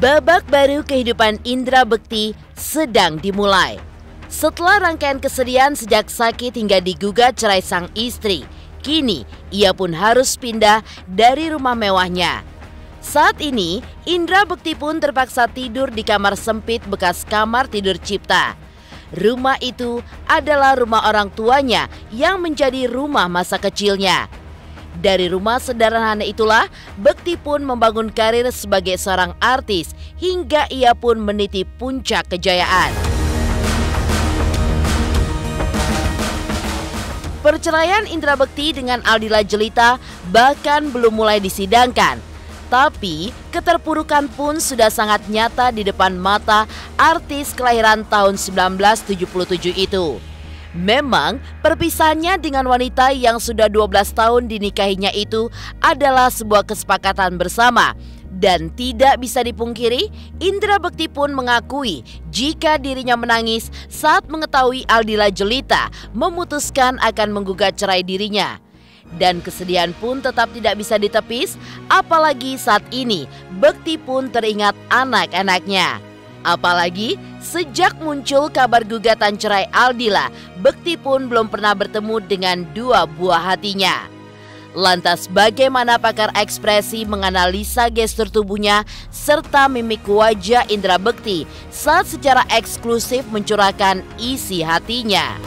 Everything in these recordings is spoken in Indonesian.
Babak baru kehidupan Indra Bekti sedang dimulai. Setelah rangkaian kesedihan sejak sakit hingga digugat cerai sang istri, kini ia pun harus pindah dari rumah mewahnya. Saat ini, Indra Bekti pun terpaksa tidur di kamar sempit bekas kamar tidur Cipta. Rumah itu adalah rumah orang tuanya yang menjadi rumah masa kecilnya. Dari rumah sederhana itulah, Bekti pun membangun karir sebagai seorang artis hingga ia pun meniti puncak kejayaan. Perceraian Indra Bekti dengan Aldila Jelita bahkan belum mulai disidangkan. Tapi keterpurukan pun sudah sangat nyata di depan mata artis kelahiran tahun 1977 itu. Memang perpisahannya dengan wanita yang sudah 12 tahun dinikahinya itu adalah sebuah kesepakatan bersama. Dan tidak bisa dipungkiri, Indra Bekti pun mengakui jika dirinya menangis saat mengetahui Aldila Jelita memutuskan akan menggugat cerai dirinya. Dan kesedihan pun tetap tidak bisa ditepis, apalagi saat ini Bekti pun teringat anak-anaknya. Apalagi sejak muncul kabar gugatan cerai Aldila, Bekti pun belum pernah bertemu dengan dua buah hatinya. Lantas bagaimana pakar ekspresi menganalisa gestur tubuhnya serta mimik wajah Indra Bekti saat secara eksklusif mencurahkan isi hatinya?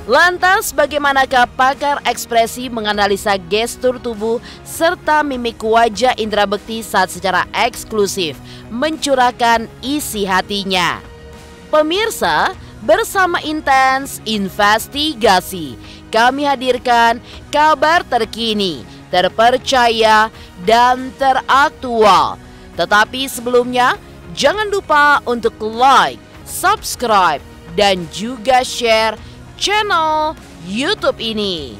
Lantas bagaimanakah pakar ekspresi menganalisa gestur tubuh serta mimik wajah Indra Bekti saat secara eksklusif mencurahkan isi hatinya? Pemirsa, bersama Intens Investigasi, kami hadirkan kabar terkini, terpercaya, dan teraktual. Tetapi sebelumnya, jangan lupa untuk like, subscribe, dan juga share channel YouTube ini.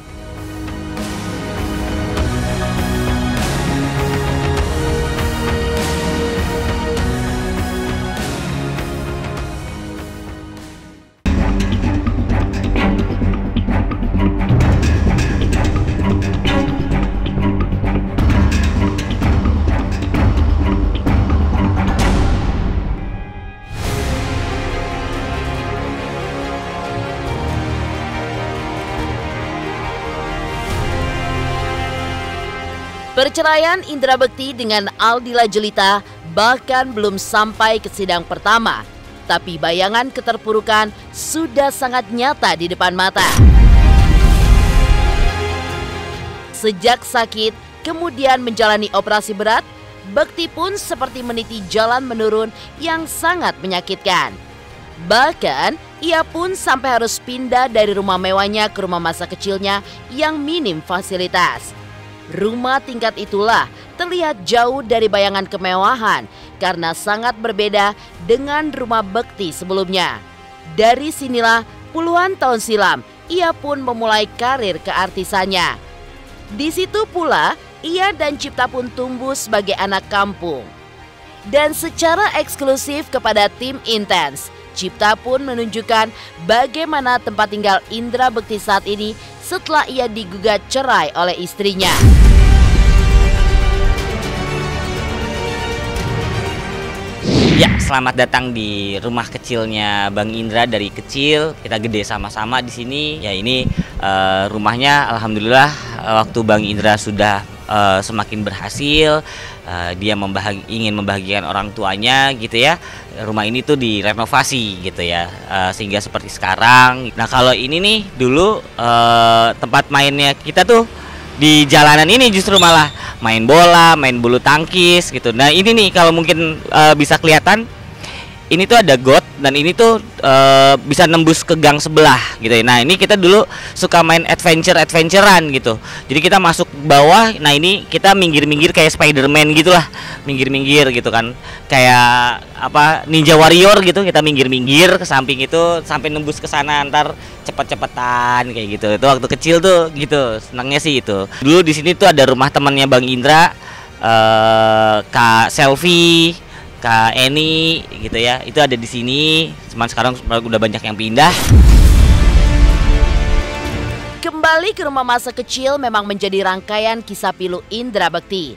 Perceraian Indra Bekti dengan Aldila Jelita bahkan belum sampai ke sidang pertama, tapi bayangan keterpurukan sudah sangat nyata di depan mata. Sejak sakit, kemudian menjalani operasi berat, Bekti pun seperti meniti jalan menurun yang sangat menyakitkan. Bahkan, ia pun sampai harus pindah dari rumah mewahnya ke rumah masa kecilnya yang minim fasilitas. Rumah tingkat itulah terlihat jauh dari bayangan kemewahan karena sangat berbeda dengan rumah Bekti sebelumnya. Dari sinilah puluhan tahun silam ia pun memulai karir keartisannya. Di situ pula ia dan Cipta pun tumbuh sebagai anak kampung. Dan secara eksklusif kepada tim Intens, Cipta pun menunjukkan bagaimana tempat tinggal Indra Bekti saat ini setelah ia digugat cerai oleh istrinya. Ya, selamat datang di rumah kecilnya Bang Indra. Dari kecil kita gede sama-sama di sini. Ya, ini rumahnya alhamdulillah waktu Bang Indra sudah semakin berhasil, dia ingin membahagiakan orang tuanya gitu ya. Rumah ini tuh direnovasi gitu ya, sehingga seperti sekarang. Nah, kalau ini nih dulu tempat mainnya kita tuh di jalanan ini justru malah main bola, main bulu tangkis gitu. Nah, ini nih kalau mungkin bisa kelihatan, ini tuh ada got dan ini tuh bisa nembus ke gang sebelah gitu ya. Nah, ini kita dulu suka main adventurean gitu. Jadi kita masuk bawah. Nah, ini kita minggir-minggir kayak Spider-Man gitulah, minggir-minggir gitu kan, kayak apa, Ninja Warrior gitu. Kita minggir-minggir ke samping itu sampai nembus ke sana, ntar cepet-cepetan kayak gitu. Itu waktu kecil tuh gitu, senangnya sih itu. Dulu di sini tuh ada rumah temannya Bang Indra, Kak Selfie, Kak Eni gitu ya, itu ada di sini. Cuman sekarang udah banyak yang pindah. Kembali ke rumah masa kecil memang menjadi rangkaian kisah pilu Indra Bekti.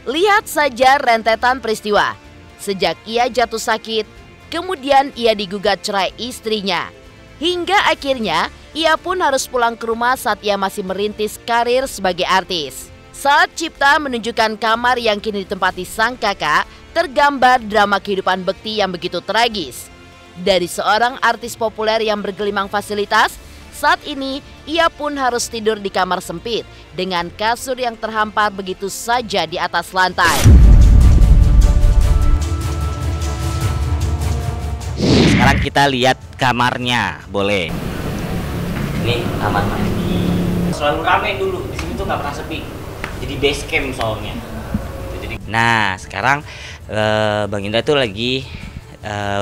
Lihat saja rentetan peristiwa. Sejak ia jatuh sakit, kemudian ia digugat cerai istrinya. Hingga akhirnya ia pun harus pulang ke rumah saat ia masih merintis karir sebagai artis. Saat Cipta menunjukkan kamar yang kini ditempati sang kakak, tergambar drama kehidupan Bekti yang begitu tragis. Dari seorang artis populer yang bergelimang fasilitas, saat ini ia pun harus tidur di kamar sempit dengan kasur yang terhampar begitu saja di atas lantai. Sekarang kita lihat kamarnya, boleh. Ini kamar mandi. Selalu ramai dulu, di sini tuh nggak pernah sepi. Jadi base camp soalnya. Nah, sekarang Bang Indra tuh lagi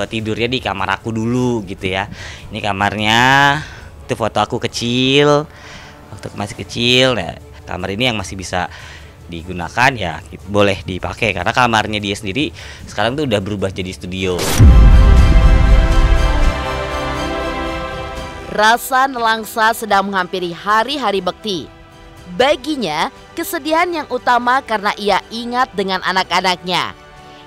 tidurnya di kamar aku dulu gitu ya. Ini kamarnya, itu foto aku kecil, waktu aku masih kecil. Nah, kamar ini yang masih bisa digunakan ya boleh dipakai karena kamarnya dia sendiri sekarang tuh udah berubah jadi studio. Rasa nelangsa sedang menghampiri hari-hari Bekti. Baginya, kesedihan yang utama karena ia ingat dengan anak-anaknya.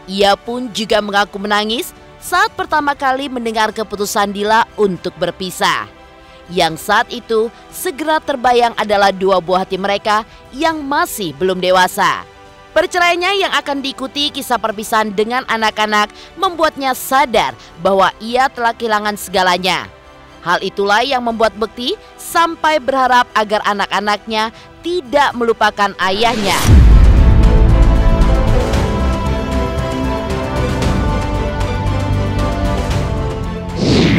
Ia pun juga mengaku menangis saat pertama kali mendengar keputusan Dila untuk berpisah. Yang saat itu segera terbayang adalah dua buah hati mereka yang masih belum dewasa. Perceraiannya yang akan diikuti kisah perpisahan dengan anak-anak membuatnya sadar bahwa ia telah kehilangan segalanya. Hal itulah yang membuat Bekti sampai berharap agar anak-anaknya tidak melupakan ayahnya.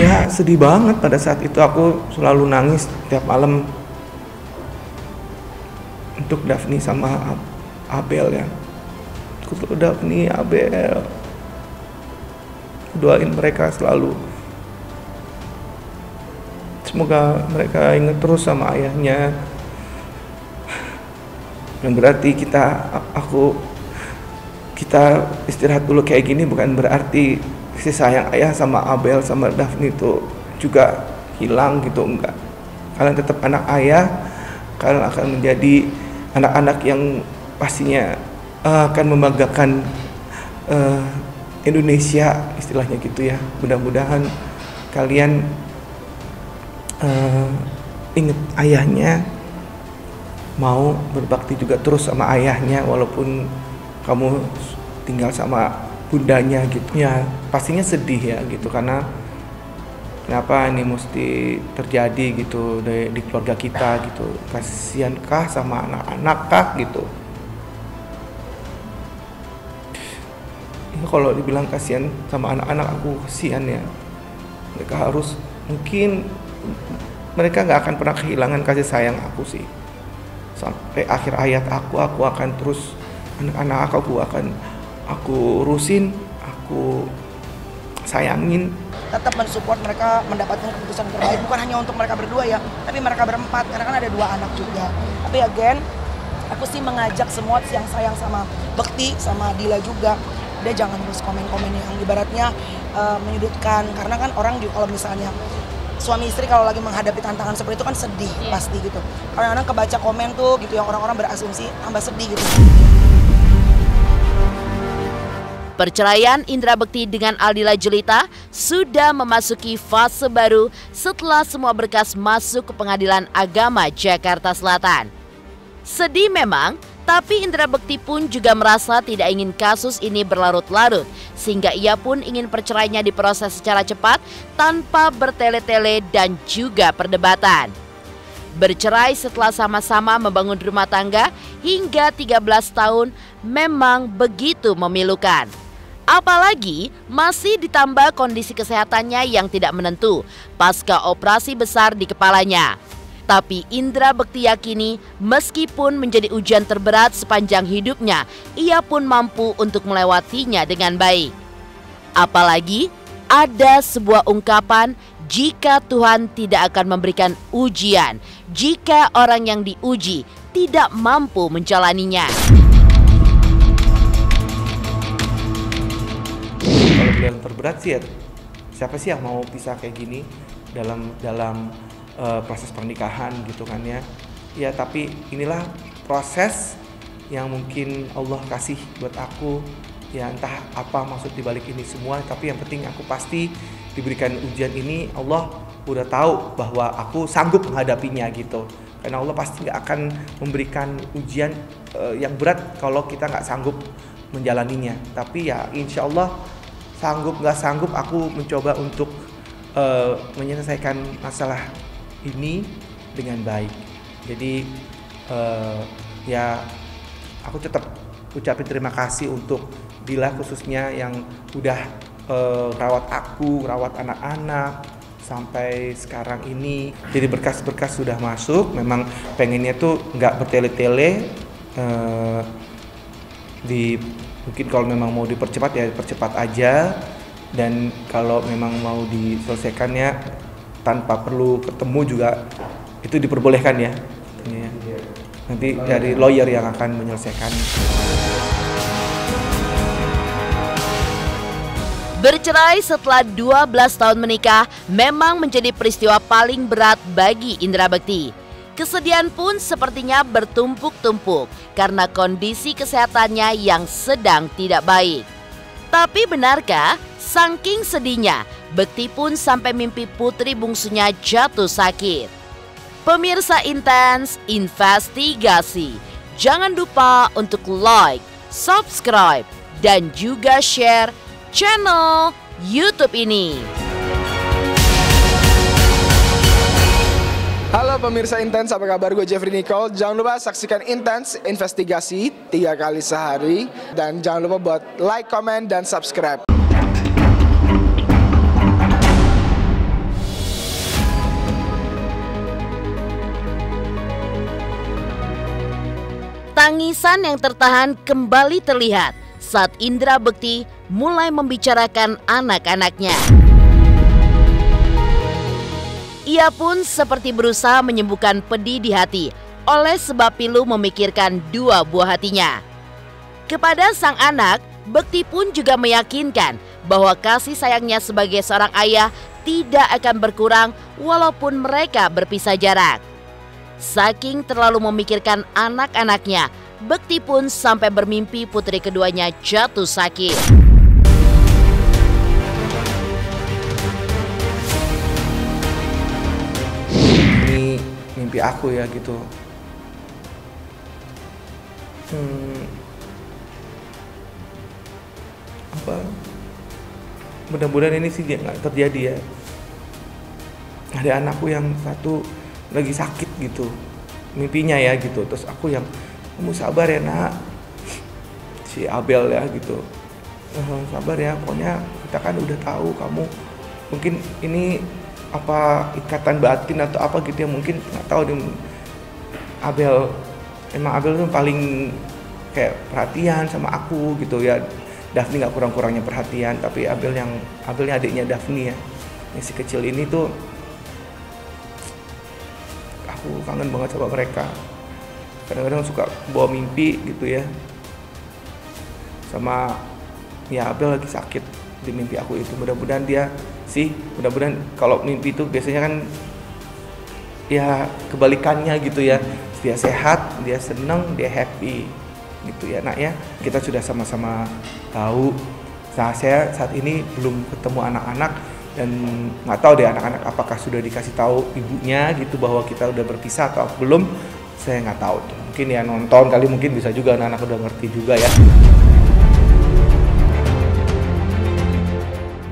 Ya sedih banget pada saat itu, aku selalu nangis tiap malam untuk Daphne sama Abel ya. Untuk Daphne, Abel, doain mereka selalu. Semoga mereka ingat terus sama ayahnya. Yang berarti kita istirahat dulu kayak gini bukan berarti kasih sayang ayah sama Abel sama Daphne itu juga hilang gitu, enggak. Kalian tetap anak ayah, kalian akan menjadi anak-anak yang pastinya akan membanggakan Indonesia istilahnya gitu ya. Mudah-mudahan kalian ingat ayahnya, mau berbakti juga terus sama ayahnya walaupun kamu tinggal sama bundanya gitu ya. Pastinya sedih ya gitu, karena kenapa ini mesti terjadi gitu di keluarga kita gitu. Kasihan kah sama anak-anak kah gitu ya. Kalau dibilang kasihan sama anak-anak, aku kasihan ya. Mereka harus, mungkin mereka nggak akan pernah kehilangan kasih sayang aku sih. Sampai akhir hayat aku akan terus, anak-anak aku urusin, aku sayangin. Tetap mensupport mereka mendapatkan keputusan terbaik, bukan hanya untuk mereka berdua ya, tapi mereka berempat, karena kan ada 2 anak juga. Tapi again, aku sih mengajak semua yang sayang sama Bekti, sama Dila juga, dia jangan terus komen-komen yang ibaratnya menyudutkan, karena kan orang juga kalau misalnya suami istri kalau lagi menghadapi tantangan seperti itu kan sedih pasti gitu. Kadang-kadang kebaca komen tuh gitu yang orang-orang berasumsi tambah sedih gitu. Perceraian Indra Bekti dengan Aldila Jelita sudah memasuki fase baru setelah semua berkas masuk ke Pengadilan Agama Jakarta Selatan. Sedih memang, tapi Indra Bekti pun juga merasa tidak ingin kasus ini berlarut-larut, sehingga ia pun ingin perceraiannya diproses secara cepat tanpa bertele-tele dan juga perdebatan. Bercerai setelah sama-sama membangun rumah tangga hingga 13 tahun memang begitu memilukan. Apalagi masih ditambah kondisi kesehatannya yang tidak menentu pasca operasi besar di kepalanya. Tapi Indra Bekti yakini meskipun menjadi ujian terberat sepanjang hidupnya, ia pun mampu untuk melewatinya dengan baik. Apalagi ada sebuah ungkapan, jika Tuhan tidak akan memberikan ujian, jika orang yang diuji tidak mampu menjalaninya. Kalau bilang terberat sih ya, siapa sih yang mau pisah kayak gini dalam proses pernikahan gitu kan ya. Ya tapi inilah proses yang mungkin Allah kasih buat aku. Ya entah apa maksud dibalik ini semua, tapi yang penting aku pasti diberikan ujian ini, Allah udah tahu bahwa aku sanggup menghadapinya gitu. Karena Allah pasti nggak akan memberikan ujian yang berat kalau kita nggak sanggup menjalaninya. Tapi ya insya Allah sanggup nggak sanggup aku mencoba untuk menyelesaikan masalah ini dengan baik. Jadi ya aku tetap ucapin terima kasih untuk Dila khususnya yang udah rawat aku, rawat anak-anak sampai sekarang ini. Jadi berkas-berkas sudah masuk. Memang pengennya tuh nggak bertele-tele. Mungkin kalau memang mau dipercepat ya percepat aja. Dan kalau memang mau diselesaikannya tanpa perlu ketemu juga itu diperbolehkan ya. Nanti dari lawyer yang akan menyelesaikan. Bercerai setelah 12 tahun menikah memang menjadi peristiwa paling berat bagi Indra Bekti. Kesedihan pun sepertinya bertumpuk-tumpuk karena kondisi kesehatannya yang sedang tidak baik. Tapi benarkah saking sedihnya Bekti pun sampai mimpi putri bungsunya jatuh sakit? Pemirsa Intens Investigasi, jangan lupa untuk like, subscribe, dan juga share channel YouTube ini. Halo pemirsa Intens, apa kabar? Gue Jeffrey Nicole. Jangan lupa saksikan Intens Investigasi 3 kali sehari. Dan jangan lupa buat like, comment, dan subscribe. Tangisan yang tertahan kembali terlihat saat Indra Bekti mulai membicarakan anak-anaknya. Ia pun seperti berusaha menyembuhkan pedih di hati oleh sebab pilu memikirkan dua buah hatinya. Kepada sang anak, Bekti pun juga meyakinkan bahwa kasih sayangnya sebagai seorang ayah tidak akan berkurang walaupun mereka berpisah jarak. Saking terlalu memikirkan anak-anaknya, Bekti pun sampai bermimpi putri keduanya jatuh sakit. Ini mimpi aku ya gitu. Mudah-mudahan ini sih nggak terjadi ya. Ada anakku yang satu lagi sakit gitu, mimpinya ya gitu. Terus aku yang, kamu sabar ya nak, si Abel ya gitu, sabar ya, pokoknya kita kan udah tahu kamu mungkin ini apa ikatan batin atau apa gitu ya, mungkin nggak tahu nih. Emang Abel tuh paling kayak perhatian sama aku gitu ya. Daphne nggak kurang-kurangnya perhatian, tapi Abelnya adiknya Daphne ya, yang si kecil ini tuh aku kangen banget sama mereka. Kadang-kadang suka bawa mimpi gitu ya, sama ya Abel lagi sakit di mimpi aku itu. Mudah-mudahan kalau mimpi itu biasanya kan ya kebalikannya gitu ya, dia sehat, dia seneng, dia happy gitu ya nak ya. Kita sudah sama-sama tahu. Nah, saya saat ini belum ketemu anak-anak dan nggak tahu deh anak-anak apakah sudah dikasih tahu ibunya gitu bahwa kita udah berpisah atau belum. Saya nggak tahu tuh. Mungkin ya nonton kali, mungkin bisa juga anak-anak udah ngerti juga ya.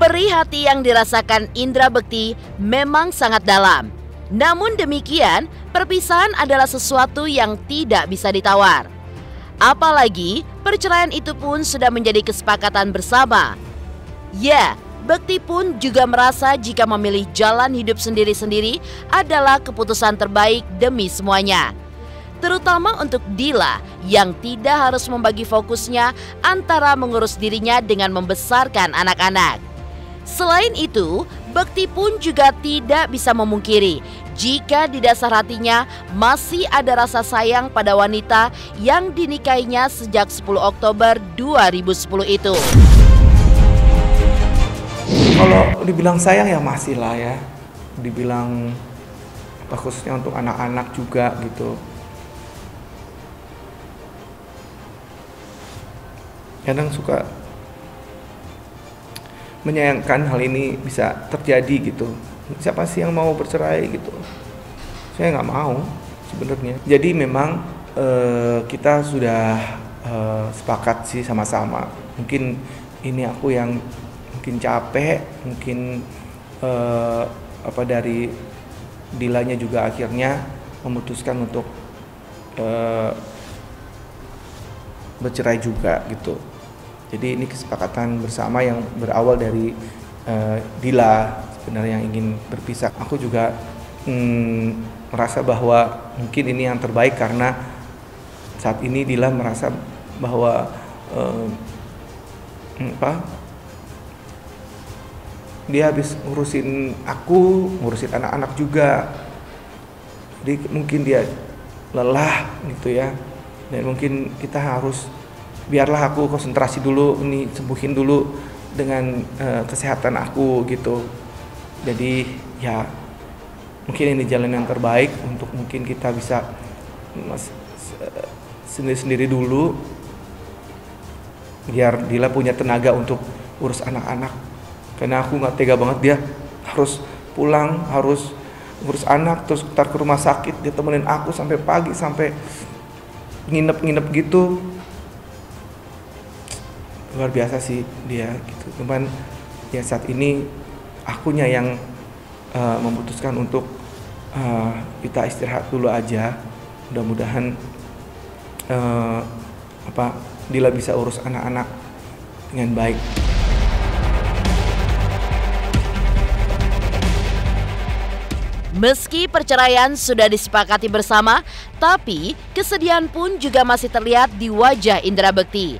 Perih hati yang dirasakan Indra Bekti memang sangat dalam. Namun demikian, perpisahan adalah sesuatu yang tidak bisa ditawar. Apalagi perceraian itu pun sudah menjadi kesepakatan bersama. Ya, Bekti pun juga merasa jika memilih jalan hidup sendiri-sendiri adalah keputusan terbaik demi semuanya. Terutama untuk Dila yang tidak harus membagi fokusnya antara mengurus dirinya dengan membesarkan anak-anak. Selain itu, Bekti pun juga tidak bisa memungkiri jika di dasar hatinya masih ada rasa sayang pada wanita yang dinikahinya sejak 10 Oktober 2010 itu. Kalau dibilang sayang ya masih lah ya. Dibilang khususnya untuk anak-anak juga gitu. kadang suka menyayangkan hal ini bisa terjadi gitu. Siapa sih yang mau bercerai gitu? Saya nggak mau sebenarnya. Jadi memang kita sudah sepakat sih sama-sama. Mungkin ini aku yang mungkin capek, mungkin dari Dilanya juga akhirnya memutuskan untuk bercerai juga gitu. Jadi ini kesepakatan bersama yang berawal dari Dila sebenarnya yang ingin berpisah. Aku juga merasa bahwa mungkin ini yang terbaik karena saat ini Dila merasa bahwa dia habis ngurusin aku, ngurusin anak-anak juga. Jadi mungkin dia lelah gitu ya. Dan mungkin kita harus, biarlah aku konsentrasi dulu, ini sembuhin dulu dengan kesehatan aku gitu. Jadi ya mungkin ini jalan yang terbaik untuk mungkin kita bisa sendiri-sendiri dulu. Biar Dila punya tenaga untuk urus anak-anak. Karena aku nggak tega banget dia harus pulang, harus ngurus anak, terus ntar ke rumah sakit, dia temenin aku sampai pagi, sampai nginep-nginep gitu. Luar biasa sih dia gitu. Cuman ya saat ini akunya yang memutuskan untuk kita istirahat dulu aja. Mudah-mudahan Dila bisa urus anak-anak dengan baik. Meski perceraian sudah disepakati bersama, tapi kesedihan pun juga masih terlihat di wajah Indra Bekti.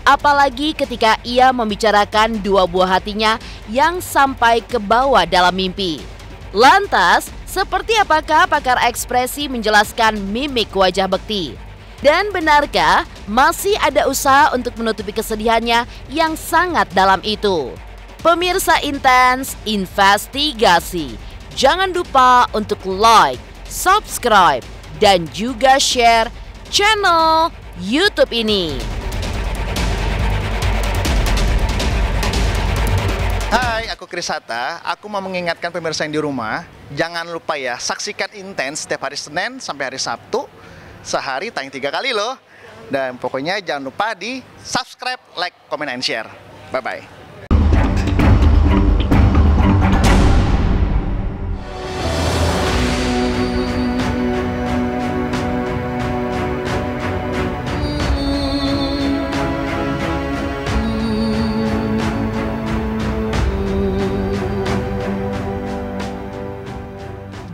Apalagi ketika ia membicarakan dua buah hatinya yang sampai ke bawah dalam mimpi. Lantas, seperti apakah pakar ekspresi menjelaskan mimik wajah Bekti? Dan benarkah masih ada usaha untuk menutupi kesedihannya yang sangat dalam itu? Pemirsa Intens Investigasi, jangan lupa untuk like, subscribe, dan juga share channel YouTube ini. Hai, aku Krisata. Aku mau mengingatkan pemirsa yang di rumah, jangan lupa ya, saksikan Intens setiap hari Senin sampai hari Sabtu. Sehari tayang 3 kali loh. Dan pokoknya jangan lupa di subscribe, like, comment, and share. Bye-bye.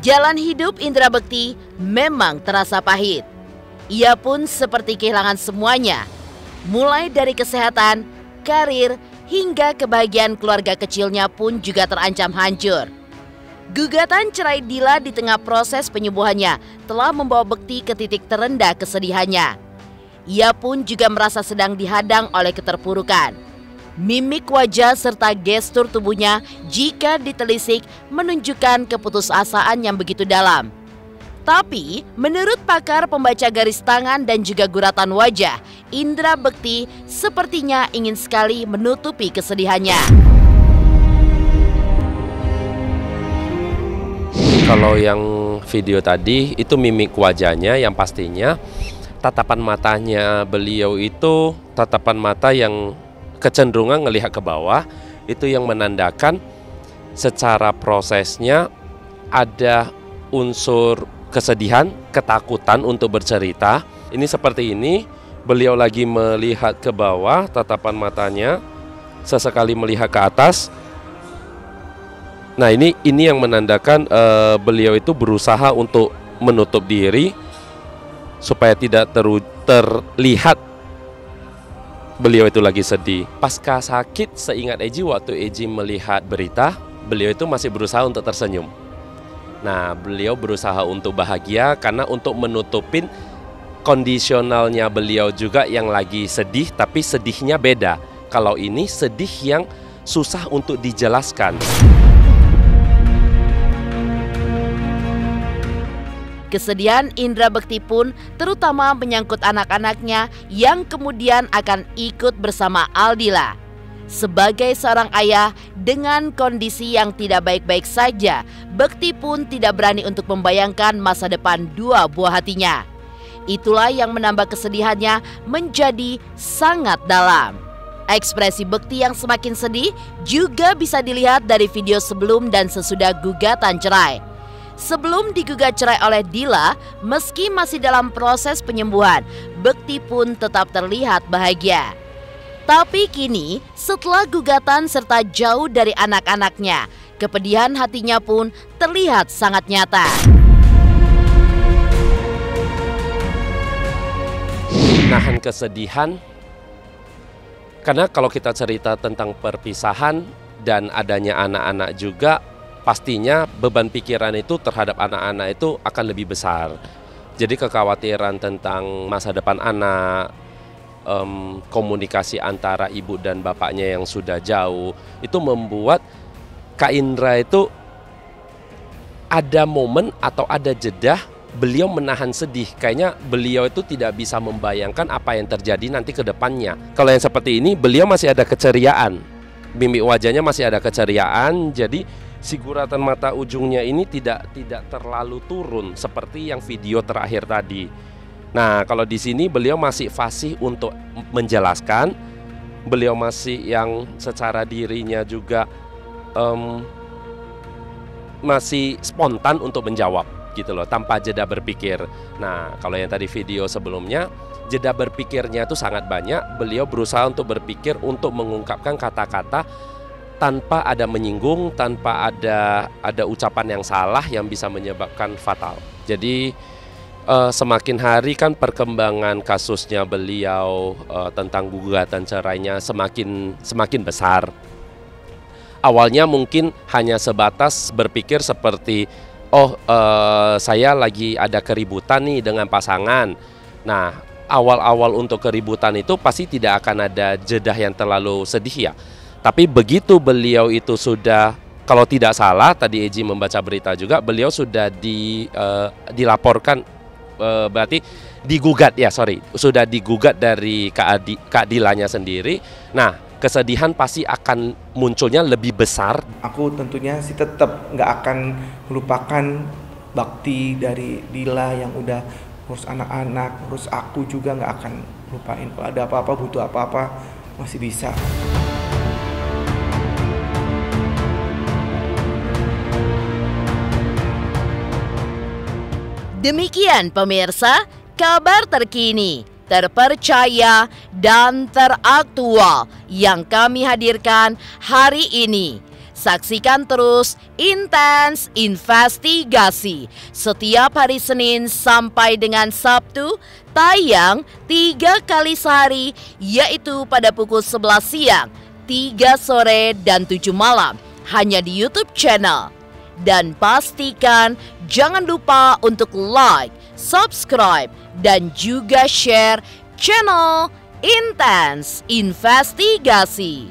Jalan hidup Indra Bekti memang terasa pahit. Ia pun seperti kehilangan semuanya, mulai dari kesehatan, karir, hingga kebahagiaan keluarga kecilnya pun juga terancam hancur. Gugatan cerai Dila di tengah proses penyembuhannya telah membawa Bekti ke titik terendah kesedihannya. Ia pun juga merasa sedang dihadang oleh keterpurukan. Mimik wajah serta gestur tubuhnya jika ditelisik menunjukkan keputusasaan yang begitu dalam. Tapi, menurut pakar pembaca garis tangan dan juga guratan wajah, Indra Bekti sepertinya ingin sekali menutupi kesedihannya. Kalau yang video tadi itu mimik wajahnya, yang pastinya tatapan matanya beliau itu tatapan mata yang kecenderungan ngelihat ke bawah. Itu yang menandakan secara prosesnya ada unsur kesedihan, ketakutan untuk bercerita. Ini seperti ini, beliau lagi melihat ke bawah, tatapan matanya sesekali melihat ke atas. Nah, ini yang menandakan beliau itu berusaha untuk menutup diri supaya tidak terlihat beliau itu lagi sedih. Pasca sakit, seingat Eji, waktu Eji melihat berita, beliau itu masih berusaha untuk tersenyum. Nah, beliau berusaha untuk bahagia karena untuk menutupin kondisionalnya beliau juga yang lagi sedih, tapi sedihnya beda. Kalau ini sedih yang susah untuk dijelaskan. Kesedihan Indra Bekti pun terutama menyangkut anak-anaknya yang kemudian akan ikut bersama Aldila. Sebagai seorang ayah dengan kondisi yang tidak baik-baik saja, Bekti pun tidak berani untuk membayangkan masa depan dua buah hatinya. Itulah yang menambah kesedihannya menjadi sangat dalam. Ekspresi Bekti yang semakin sedih juga bisa dilihat dari video sebelum dan sesudah gugatan cerai. Sebelum digugat cerai oleh Dila, meski masih dalam proses penyembuhan, Bekti pun tetap terlihat bahagia. Tapi kini, setelah gugatan serta jauh dari anak-anaknya, kepedihan hatinya pun terlihat sangat nyata. Nahan kesedihan, karena kalau kita cerita tentang perpisahan dan adanya anak-anak juga, pastinya beban pikiran itu terhadap anak-anak itu akan lebih besar. Jadi kekhawatiran tentang masa depan anak, komunikasi antara ibu dan bapaknya yang sudah jauh, itu membuat Kak Indra itu ada momen atau ada jeda beliau menahan sedih. Kayaknya beliau itu tidak bisa membayangkan apa yang terjadi nanti ke depannya. Kalau yang seperti ini, beliau masih ada keceriaan. Mimik wajahnya masih ada keceriaan, jadi si guratan mata ujungnya ini tidak terlalu turun seperti yang video terakhir tadi. Nah, kalau di sini beliau masih fasih untuk menjelaskan, beliau masih yang secara dirinya juga masih spontan untuk menjawab gitu loh, tanpa jeda berpikir. Nah, kalau yang tadi video sebelumnya, jeda berpikirnya itu sangat banyak. Beliau berusaha untuk berpikir, untuk mengungkapkan kata-kata tanpa ada menyinggung, tanpa ada ucapan yang salah yang bisa menyebabkan fatal. Jadi semakin hari kan perkembangan kasusnya beliau tentang gugatan cerainya semakin besar. Awalnya mungkin hanya sebatas berpikir seperti, saya lagi ada keributan nih dengan pasangan. Nah, awal-awal untuk keributan itu pasti tidak akan ada jeda yang terlalu sedih ya. Tapi begitu beliau itu sudah, kalau tidak salah, tadi Eji membaca berita juga, beliau sudah dilaporkan, berarti digugat ya, sudah digugat dari Kak Dilanya sendiri. Nah, kesedihan pasti akan munculnya lebih besar. Aku tentunya sih tetap nggak akan melupakan bakti dari Dila yang udah ngurus anak-anak, ngurus aku juga nggak akan lupain. Kalau ada apa-apa, butuh apa-apa, masih bisa. Demikian pemirsa, kabar terkini, terpercaya, dan teraktual yang kami hadirkan hari ini. Saksikan terus Intens Investigasi setiap hari Senin sampai dengan Sabtu, tayang 3 kali sehari, yaitu pada pukul 11 siang, 3 sore, dan 7 malam, hanya di YouTube channel. Dan pastikan jangan lupa untuk like, subscribe, dan juga share channel Intens Investigasi.